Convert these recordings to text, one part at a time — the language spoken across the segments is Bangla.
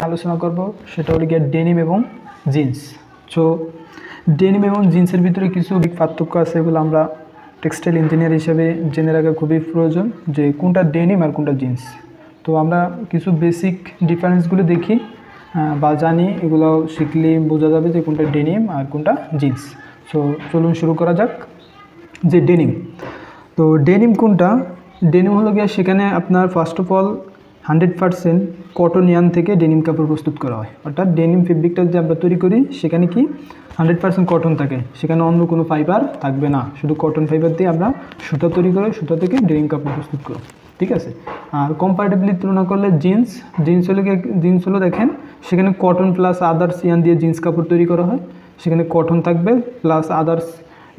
আলোচনা করব সেটা হলো গিয়ে ডেনিম এবং জিন্স। সো ডেনিম এবং জিন্সের ভিতরে কিছু পার্থক্য আছে, এগুলো আমরা টেক্সটাইল ইঞ্জিনিয়ার হিসেবে জেনে রাখা খুবই প্রয়োজন যে কোনটা ডেনিম আর কোনটা জিন্স। তো আমরা কিছু বেসিক ডিফারেন্সগুলো দেখি বা জানি, এগুলো শিখলে বোঝা যাবে যে কোনটা ডেনিম আর কোনটা জিন্স। সো চলুন শুরু করা যাক। যে ডেনিম, তো ডেনিম কোনটা? ডেনিম হলো গিয়ে সেখানে আপনার ফার্স্ট অফ অল 100% কটন ইয়ান থেকে ডেনিম কাপড় প্রস্তুত করা হয়। অর্থাৎ ডেনিম ফেব্রিকটা যে আমরা তৈরি করি সেখানে কি 100% কটন থাকে, সেখানে অন্য কোনো ফাইবার থাকবে না, শুধু কটন ফাইবার দিয়ে আমরা সুতা তৈরি করে সুতা থেকে ডেনিম কাপড় প্রস্তুত করি, ঠিক আছে। আর কম্পারেটিভলি তুলনা করলে জিন্স হলো দেখেন সেখানে কটন প্লাস আদার্স ইয়ান দিয়ে জিন্স কাপড় তৈরি করা হয়, সেখানে কটন থাকবে প্লাস আদার্স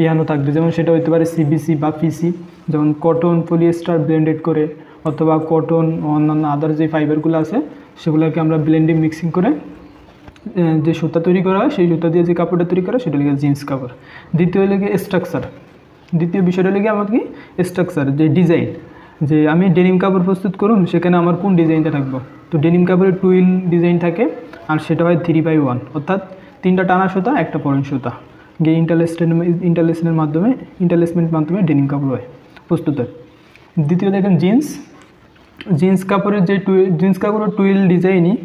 ইয়ানও থাকবে, যেমন সেটা হতে পারে সিবিসি বা পিসি, যেমন কটন পলিয়েস্টার ব্লেন্ডেড করে, অথবা কটন অন্যান্য আদার যে ফাইবারগুলো আছে সেগুলোকে আমরা ব্লেন্ডিং মিক্সিং করে যে সুতা তৈরি করা হয়, সেই সুতা দিয়ে যে কাপড়টা তৈরি করা হয় সেটা হলো জিন্স কাপড়। দ্বিতীয় হলো গিয়ে স্ট্রাকচার। দ্বিতীয় বিষয়টা হলো গিয়ে আমার কি স্ট্রাকচার, যে ডিজাইন, যে আমি ডেনিম কাপড় প্রস্তুত করুন সেখানে আমার কোন ডিজাইনটা থাকবো। তো ডেনিম কাপড়ের টুইল ডিজাইন থাকে, আর সেটা হয় 3/1, অর্থাৎ 3টা টানা সুতা, একটা পরেন সুতা গিয়ে ইন্টারলেসমেন্টের মাধ্যমে ডেনিম কাপড় হয় প্রস্তুত হয়। দ্বিতীয় দেখেন জিন্স কাপড়ের জিন্স কাপড়ের টুইল ডিজাইনই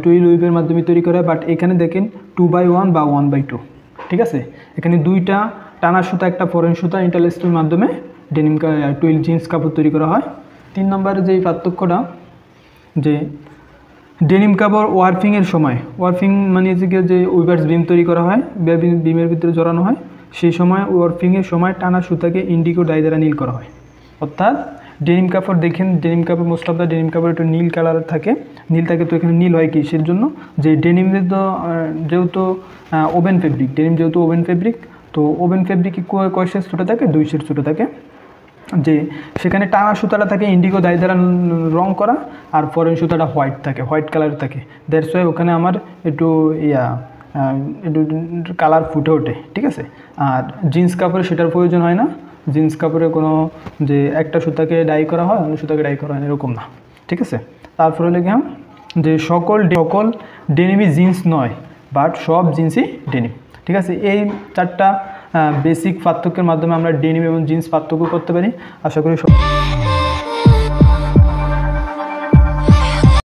টুইল উইভের মাধ্যমে তৈরি করা হয়, বাট এখানে দেখেন 2/1 বা 1/2, ঠিক আছে। এখানে 2টা টানা সুতা, একটা ফরেন সুতা ইন্টারলেসমেন্টের মাধ্যমে টুইল জিন্স কাপড় তৈরি করা হয়। 3 নম্বরে যে পার্থক্যটা, যে ডেনিম কাপড় ওয়ার্পিংয়ের সময়, ওয়ার্পিং মানে যে উইভার্স বিম তৈরি করা হয়, বিমের ভিতরে জড়ানো হয়, সেই সময় ওয়ার্পিংয়ের সময় টানা সুতাকে ইন্ডিগো ডাই দ্বারা নীল করা হয়। অর্থাৎ ডেনিম কাপড় দেখেন, ডেনিম কাপড় মোস্ট অফ দ্য ডেনিম কাপড় একটু নীল কালার থাকে, তো এখানে নীল হয় কি সেই জন্য যে ডেনিমের তো যেহেতু ওভেন ফেব্রিক, ডেনিম যেহেতু ওভেন ফেব্রিক, তো ওভেন ফেব্রিকে কয় শেড সুতা থাকে? 2 শেড সুতা থাকে, যে সেখানে টানা সুতাটা থাকে ইন্ডিগো ডাই দ্বারা রং করা, আর ফরেন সুতাটা হোয়াইট থাকে, হোয়াইট কালার থাকে। দ্যাটস ওয়াই ওখানে আমার একটু একটু কালার ফুটে ওঠে, ঠিক আছে। আর জিন্স কাপড়ে সেটার প্রয়োজন হয় না, জিন্স কাপড়ে কোনো যে একটা সুতাকে ডাই করা হয় অন্য সুতাকে ডাই করা হয় এরকম না, ঠিক আছে। তারপরে লেগে যে সকল ডেনিমই জিন্স নয়, বাট সব জিন্সই ডেনিম, ঠিক আছে। এই 4টা বেসিক পার্থক্যের মাধ্যমে আমরা ডেনিম এবং জিন্স পার্থক্য করতে পারি। আশা করি